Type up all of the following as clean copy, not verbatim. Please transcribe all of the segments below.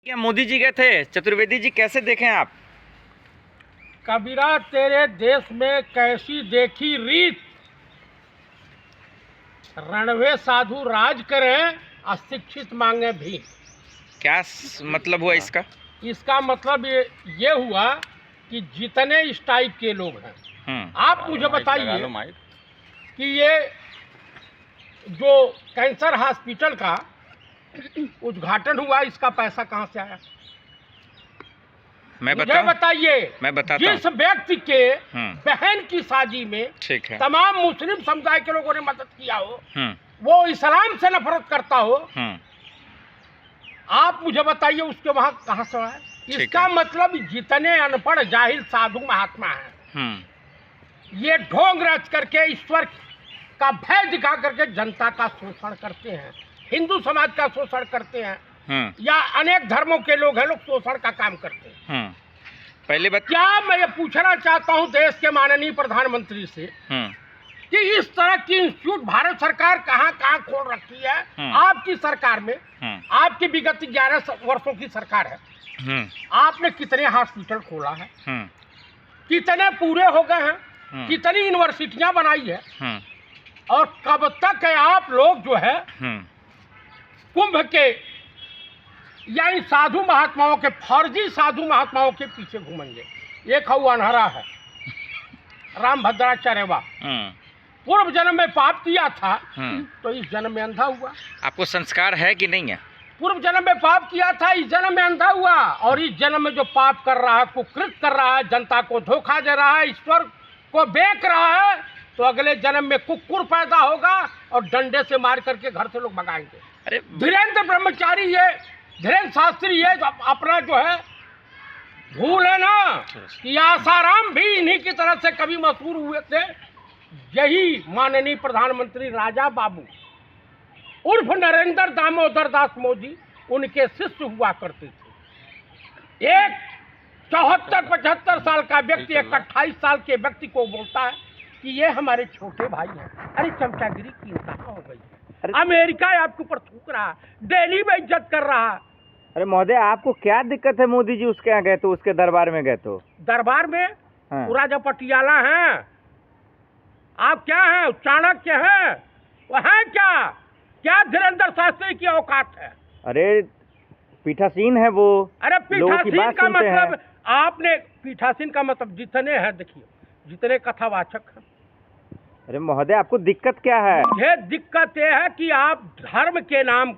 क्या मोदी जी गए थे? चतुर्वेदी जी कैसे देखें आप? कबीरा तेरे देश में कैसी देखी रीत, रणवे साधु राज करें अशिक्षित मांगे भी। क्या मतलब हुआ इसका? इसका मतलब ये हुआ कि जितने इस टाइप के लोग हैं, आप मुझे बताइए कि ये जो कैंसर हॉस्पिटल का उद्घाटन हुआ, इसका पैसा कहाँ से आया? मैं बताता जिस व्यक्ति के बहन की शादी में ठीक है तमाम मुस्लिम समुदाय के लोगों ने मदद किया हो, वो इस्लाम से नफरत करता हो, आप मुझे बताइए उसके वहां कहाँ से आया? इसका मतलब जितने अनपढ़ जाहिल साधु महात्मा हैं, ये ढोंग रच करके ईश्वर का भय दिखा करके जनता का शोषण करते हैं, हिंदू समाज का शोषण करते हैं, या अनेक धर्मों के लोग हैं, लोग शोषण का काम करते हैं। पहले क्या मैं ये पूछना चाहता हूं देश के माननीय प्रधानमंत्री से कि इस तरह की इंस्टीट्यूट भारत सरकार कहां कहां खोल रखी है? आपकी सरकार में, आपकी विगत 11 वर्षों की सरकार है, आपने कितने हॉस्पिटल खोला है, कितने पूरे हो गए हैं, कितनी यूनिवर्सिटियां बनाई है, और कब तक है आप लोग जो है कुंभ के या इन साधु महात्माओं के, फर्जी साधु महात्माओं के पीछे घूमेंगे? एक हऊ अनहरा है राम भद्राचार्यवा, पूर्व जन्म में पाप किया था तो इस जन्म में अंधा हुआ। आपको संस्कार है कि नहीं है? पूर्व जन्म में पाप किया था, इस जन्म में अंधा हुआ, और इस जन्म में जो पाप कर रहा है, कुकृत कर रहा है, जनता को धोखा दे रहा है, ईश्वर को बेच रहा है, तो अगले जन्म में कुकुर पैदा होगा और डंडे से मार करके घर से लोग भगाएंगे। अरे धीरेन्द्र ब्रह्मचारी, ये धीरेन्द्र शास्त्री, ये अपना जो है भूल है ना कि आसाराम भी इन्हीं की तरह से कभी मशहूर हुए थे। यही माननीय प्रधानमंत्री राजा बाबू उर्फ नरेंद्र दामोदर दास मोदी, उनके शिष्य हुआ करते थे। एक 74-75 साल का व्यक्ति एक 28 साल के व्यक्ति को बोलता है कि ये हमारे छोटे भाई हैं। अरे चमचागिरी की इंतहा हो गई है। अमेरिका आपके ऊपर थूक रहा है, दिल्ली में इज्जत कर रहा है। अरे महोदय, आपको क्या दिक्कत है? मोदी जी उसके यहाँ गए तो, उसके दरबार में गए तो? दरबार में राजा पटियाला हैं, आप क्या हैं? चाणक्य हैं, वो है क्या धीरेन्द्र शास्त्री की औकात है? अरे पीठासीन है वो। अरे पीठासीन का मतलब, आपने पीठासीन का मतलब जितने हैं, देखिए जितने कथावाचक हैं। अरे महोदय, आपको दिक्कत क्या है? मुझे दिक्कत ये है कि आप धर्म के नाम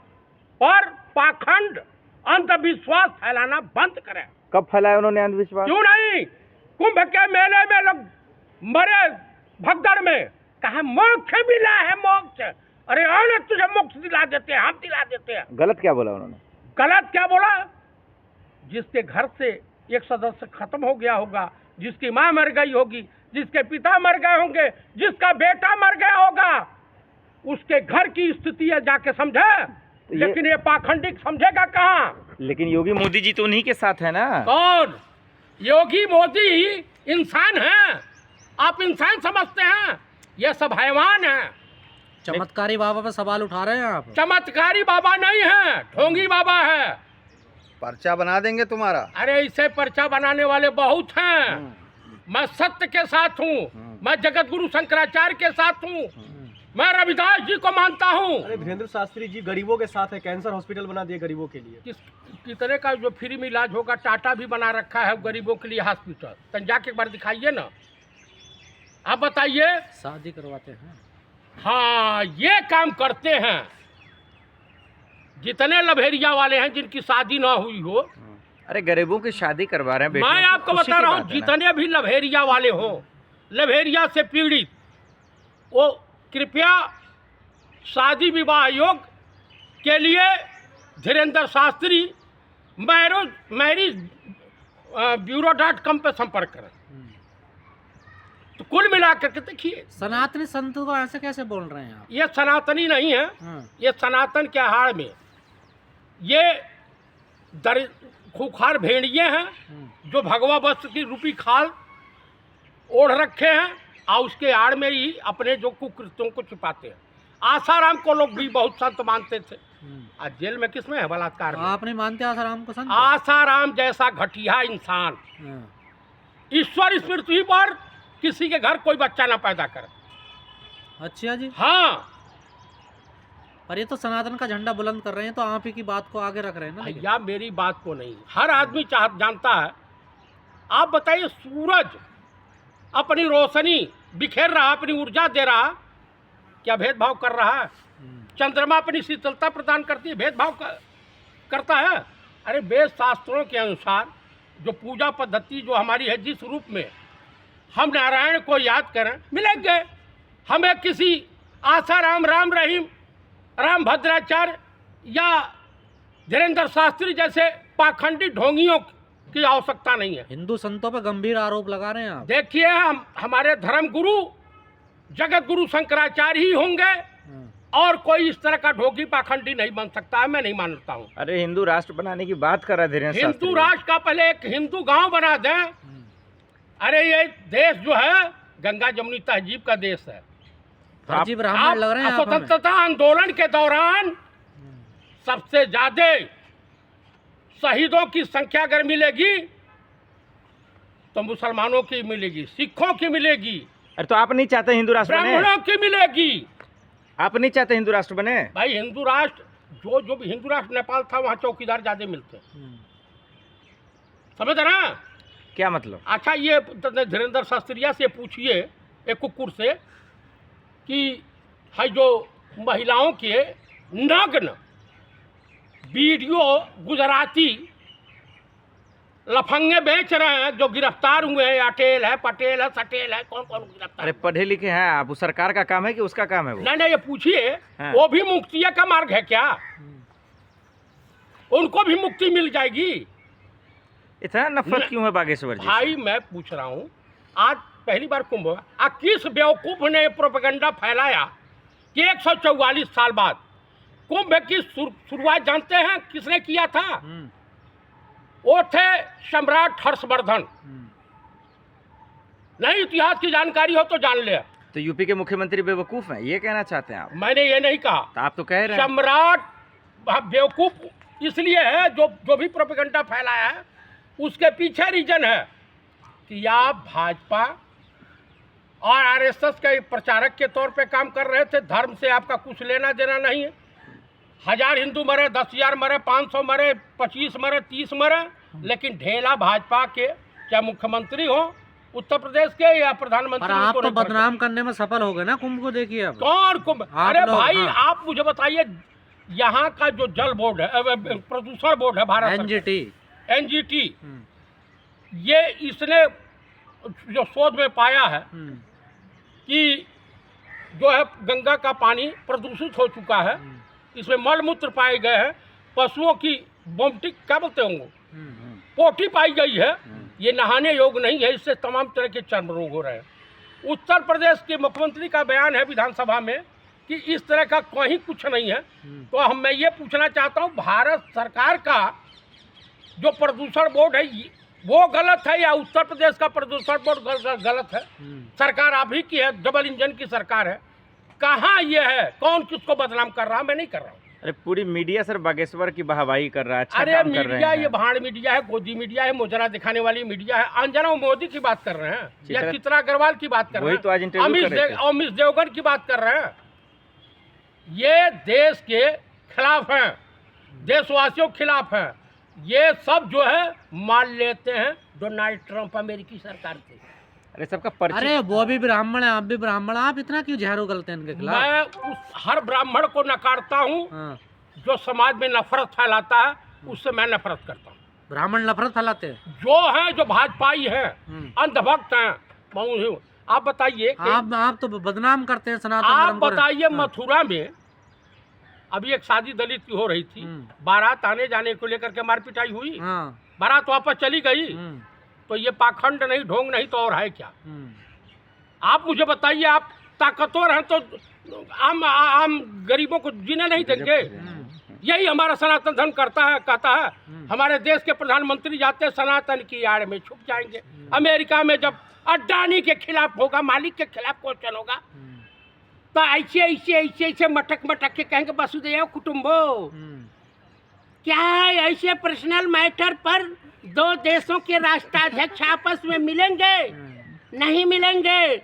पर पाखंड अंधविश्वास फैलाना बंद करें। कब फैलाया उन्होंने अंधविश्वास? क्यों नहीं? कुंभ के मेले में लोग मरे भगदड़ में, कहा मोक्ष मिला है, मोक्ष। अरे और तुझे मोक्ष दिला देते हैं, हम दिला देते हैं। गलत क्या बोला उन्होंने? गलत क्या बोला? जिसके घर से एक सदस्य खत्म हो गया होगा, जिसकी माँ मर गई होगी, जिसके पिता मर गए होंगे, जिसका बेटा मर गया होगा, उसके घर की स्थिति है, जाके समझे। लेकिन ये पाखंडिक समझेगा कहाँ? लेकिन योगी मोदी जी तो उन्हीं के साथ है ना। कौन? योगी मोदी इंसान है, आप इंसान समझते हैं, ये सब हैवान है। चमत्कारी बाबा पे सवाल उठा रहे हैं आप? चमत्कारी बाबा नहीं है, ढोंगी बाबा है। पर्चा बना देंगे तुम्हारा। अरे इसे पर्चा बनाने वाले बहुत हैं। मैं सत्य के साथ हूँ, मैं जगत गुरु शंकराचार्य के साथ हूँ, मैं रविदास जी को मानता हूँ। अरे धीरेन्द्र शास्त्री जी गरीबों के साथ है, कैंसर हॉस्पिटल बना दिए गरीबों के लिए। कितने का जो फ्री में इलाज होगा, टाटा भी बना रखा है गरीबों के लिए हॉस्पिटल। तो जाके एक बार दिखाइए ना, आप बताइए। शादी करवाते हैं? हाँ, ये काम करते हैं। जितने लभेरिया वाले हैं जिनकी शादी ना हुई हो, अरे गरीबों की शादी करवा रहे हैं। मैं आपको बता रहा हूँ, जितने भी लभेरिया वाले हो, लभेरिया से पीड़ित, वो कृपया शादी विवाह योग के लिए धीरेन्द्र शास्त्री मैरिज bureau.com पे संपर्क करें। तो कुल मिलाकर के देखिए, सनातनी संत को ऐसे कैसे बोल रहे हैं आप? ये सनातनी नहीं है, ये सनातन के आहार में ये खूंखार भेड़िए हैं जो भगवा वस्त्र की रूपी खाल ओढ़ रखे हैं, और उसके आड़ में ही अपने जो कुकृत्यों को छिपाते हैं। आसाराम को लोग भी बहुत संत मानते थे। आज जेल में किसमें है? बलात्कार में। आप नहीं मानते आसाराम को संत? आसाराम जैसा घटिया इंसान हाँ। ईश्वर इस पृथ्वी पर किसी के घर कोई बच्चा ना पैदा करे। अच्छा जी, हाँ पर ये तो सनातन का झंडा बुलंद कर रहे हैं, तो आप ही की बात को आगे रख रहे हैं ना। लेकिन भैया मेरी बात को नहीं, हर आदमी जानता है। आप बताइए, सूरज अपनी रोशनी बिखेर रहा, अपनी ऊर्जा दे रहा, क्या भेदभाव कर रहा है? चंद्रमा अपनी शीतलता प्रदान करती है, भेदभाव करता है? अरे वेद शास्त्रों के अनुसार जो पूजा पद्धति जो हमारी है, जिस रूप में हम नारायण को याद करें, मिलेंगे हमें किसी आसाराम, राम रहीम, राम भद्राचार्य या धीरेन्द्र शास्त्री जैसे पाखंडी ढोंगियों की आवश्यकता नहीं है। हिंदू संतों पर गंभीर आरोप लगा रहे हैं आप। देखिए, हम हमारे धर्म गुरु जगत गुरु शंकराचार्य ही होंगे और कोई इस तरह का ढोंगी पाखंडी नहीं बन सकता है, मैं नहीं मानता हूँ। अरे हिंदू राष्ट्र बनाने की बात कर रहा धीरेन्द्र हिंदू शास्त्री। राष्ट्र का पहले एक हिंदू गांव बना दें। अरे ये देश जो है गंगा जमुनी तहजीब का देश है। फर्जी ब्राह्मण लग रहे हैं आप हमें। स्वतंत्रता आंदोलन के दौरान सबसे ज्यादा शहीदों की संख्या अगर मिलेगी तो मुसलमानों की मिलेगी, सिखों की मिलेगी, अरे तो आप नहीं चाहते हिंदू राष्ट्र बने? ब्राह्मणों की मिलेगी। आप नहीं चाहते हिंदू राष्ट्र बने? भाई हिंदू राष्ट्र जो भी हिंदू राष्ट्र नेपाल था, वहाँ चौकीदार ज्यादा मिलते हैं, समझ ना? क्या मतलब? अच्छा, ये धीरेन्द्र शास्त्रिया से पूछिए, एक कुकुर से, कि है जो महिलाओं के नग्न वीडियो गुजराती लफंगे बेच रहे हैं, जो गिरफ्तार हुए हैं, अटेल है, पटेल है, सटेल है, कौन कौन गिरफ्तार? अरे पढ़े लिखे हैं आप, वो सरकार का काम है कि उसका काम है वो? नहीं, ये पूछिए, हाँ। वो भी मुक्ति का मार्ग है क्या? उनको भी मुक्ति मिल जाएगी। इतना नफरत क्यों है बागेश्वर जी? भाई मैं पूछ रहा हूँ, आज पहली बार कुंभ हुआ, किस बेवकूफ ने प्रोपेगेंडा फैलाया कि 144 साल बाद कुंभ की शुरुआत जानते हैं किसने किया था? वो थे सम्राट हर्षवर्धन। नहीं इतिहास की जानकारी हो तो जान ले। तो यूपी के मुख्यमंत्री बेवकूफ हैं, ये कहना चाहते हैं आप? मैंने ये नहीं कहा। तो आप तो कह रहे हैं सम्राट बेवकूफ इसलिए है, जो भी प्रोपेगेंडा फैलाया है उसके पीछे रीजन है कि आप भाजपा और आरएसएस के प्रचारक के तौर पे काम कर रहे थे। धर्म से आपका कुछ लेना देना नहीं है। 1000 हिंदू मरे, 10,000 मरे, 500 मरे, 25 मरे, 30 मरे, लेकिन ढेला भाजपा के, चाहे मुख्यमंत्री हो उत्तर प्रदेश के या प्रधानमंत्री। पर आप तो बदनाम करने में सफल हो गए ना कुंभ को। देखिए अब कौन कुंभ? अरे भाई हाँ। आप मुझे बताइए, यहाँ का जो जल बोर्ड है, प्रदूषण बोर्ड है भारत, एनजीटी, ये इसने जो शोध में पाया है कि जो है गंगा का पानी प्रदूषित हो चुका है, इसमें मल मूत्र पाए गए हैं, पशुओं की वोमिटिंग क्या बोलते होंगे, पोटी पाई गई है, ये नहाने योग्य नहीं है, इससे तमाम तरह के चर्म रोग हो रहे हैं। उत्तर प्रदेश के मुख्यमंत्री का बयान है विधानसभा में कि इस तरह का कहीं कुछ नहीं है। तो मैं ये पूछना चाहता हूँ, भारत सरकार का जो प्रदूषण बोर्ड है वो गलत है या उत्तर प्रदेश का प्रदूषण बोर्ड गलत है? सरकार आप ही की है, डबल इंजन की सरकार है। कहाँ ये है? कौन किसको बदनाम कर रहा है? मैं नहीं कर रहा हूँ। अरे पूरी मीडिया सर बागेश्वर की वाहवाही कर रहा है, अच्छा अरे काम कर रहे मीडिया, हैं। ये भाड़ मीडिया है, गोदी मीडिया है, मोजरा दिखाने वाली मीडिया है। अंजना मोदी की बात कर रहे हैं या चित्रा अग्रवाल की बात कर रहे वही हैं, तो आज इंटरव्यू कर रहे थे। अमित देवगन की बात कर रहे हैं। ये देश के खिलाफ हैं, देशवासियों के खिलाफ हैं। ये सब जो है मान लेते हैं डोनाल्ड ट्रंप अमेरिकी सरकार से। अरे सबका पर्ची। अरे वो भी ब्राह्मण है, आप भी ब्राह्मण, आप इतना क्यों झाड़ू उगलते हैं इनके खिलाफ? मैं उस हर ब्राह्मण को नकारता हूँ हाँ। जो समाज में नफरत फैलाता है, उससे मैं नफरत करता हूँ। ब्राह्मण नफरत फैलाते हैं? जो हैं, जो भाजपाई हैं, अंधभक्त हैं। आप बताइए, आप तो बदनाम करते हैं सनातन आप धर्म को। बताइए, मथुरा में अभी एक शादी दलित की हो रही थी, बारात आने जाने को लेकर के मारपिटाई हुई, बारात वापस चली गई। तो ये पाखंड नहीं, ढोंग नहीं तो और है क्या? आप मुझे बताइए, आप ताकतवर हैं तो आम गरीबों को जीने नहीं देंगे? यही हमारा सनातन धर्म कहता है। हमारे देश के प्रधानमंत्री जाते सनातन की आड़ में छुप जाएंगे। अमेरिका में जब अडानी के खिलाफ होगा, मालिक के खिलाफ क्वेश्चन होगा, तो ऐसे मटक के कहेंगे वसुधैव कुटुंबो। क्या ऐसे पर्सनल मैटर पर दो देशों के राष्ट्राध्यक्ष आपस में मिलेंगे? नहीं मिलेंगे।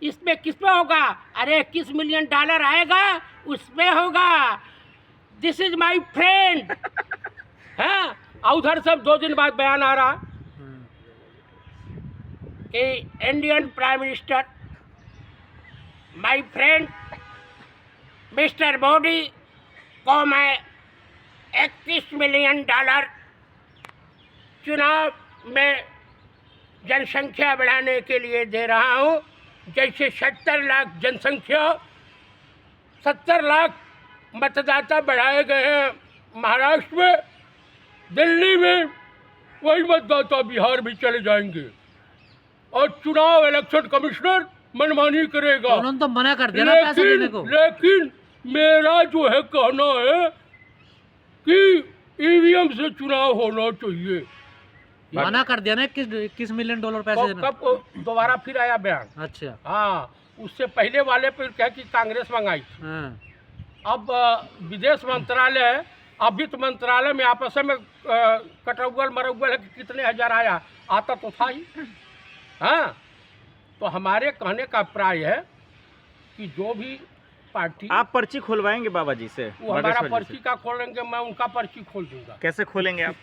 इस पे किस पे होगा? अरे $21 मिलियन आएगा, उस पे होगा। This is my friend. हाँ, और उधर सब 2 दिन बाद बयान आ रहा कि Indian prime minister my friend mister Modi को मैं $31 मिलियन चुनाव में जनसंख्या बढ़ाने के लिए दे रहा हूँ। जैसे 70 लाख जनसंख्या, 70 लाख मतदाता बढ़ाए गए हैं महाराष्ट्र में, दिल्ली में, वही मतदाता बिहार भी चले जाएंगे और चुनाव इलेक्शन कमिश्नर मनमानी करेगा। उन्होंने तो मना कर दिया ना पैसे देने को। लेकिन मेरा जो है कहना है कि ईवीएम से चुनाव होना चाहिए। मना कर दिया ना $21 मिलियन पैसे देने। कब दोबारा फिर आया बयान? अच्छा। हाँ, उससे पहले वाले पे क्या कि कांग्रेस मंगाई थी। हाँ। अब विदेश मंत्रालय है, अब वित्त मंत्रालय में आपस में कटौगल मरौगल है कि कितने हजार आया, आता तो था ही। हाँ, तो हमारे कहने का अभिप्राय है कि जो भी पार्टी, आप पर्ची खुलवाएंगे बाबा जी से? वो हमारा पर्ची का खोलेंगे, मैं उनका पर्ची खोल दूंगा। कैसे खोलेंगे आप?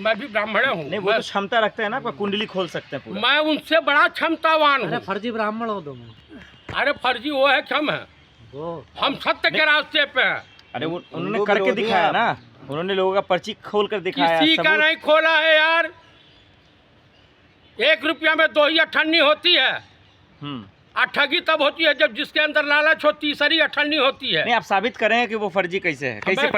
मैं भी ब्राह्मण हूँ। नहीं, वो तो क्षमता रखते हैं ना, आपका कुंडली खोल सकते हैं पूरा। मैं उनसे बड़ा क्षमतावान अरे हूँ। फर्जी ब्राह्मण हो तुम। अरे फर्जी वो है कि हम है, वो हम सत्य के रास्ते पे हैं। अरे वो उन्होंने करके दिखाया ना, उन्होंने लोगों का पर्ची खोल कर दिखाया। किसी का नहीं खोला है यार। 1 रुपया में 2 ही अठन्नी होती है। ठगी तब होती है जब जिसके अंदर लालच हो, तीसरी अठन्नी होती है। नहीं, आप साबित करें कि वो फर्जी कैसे है, कैसे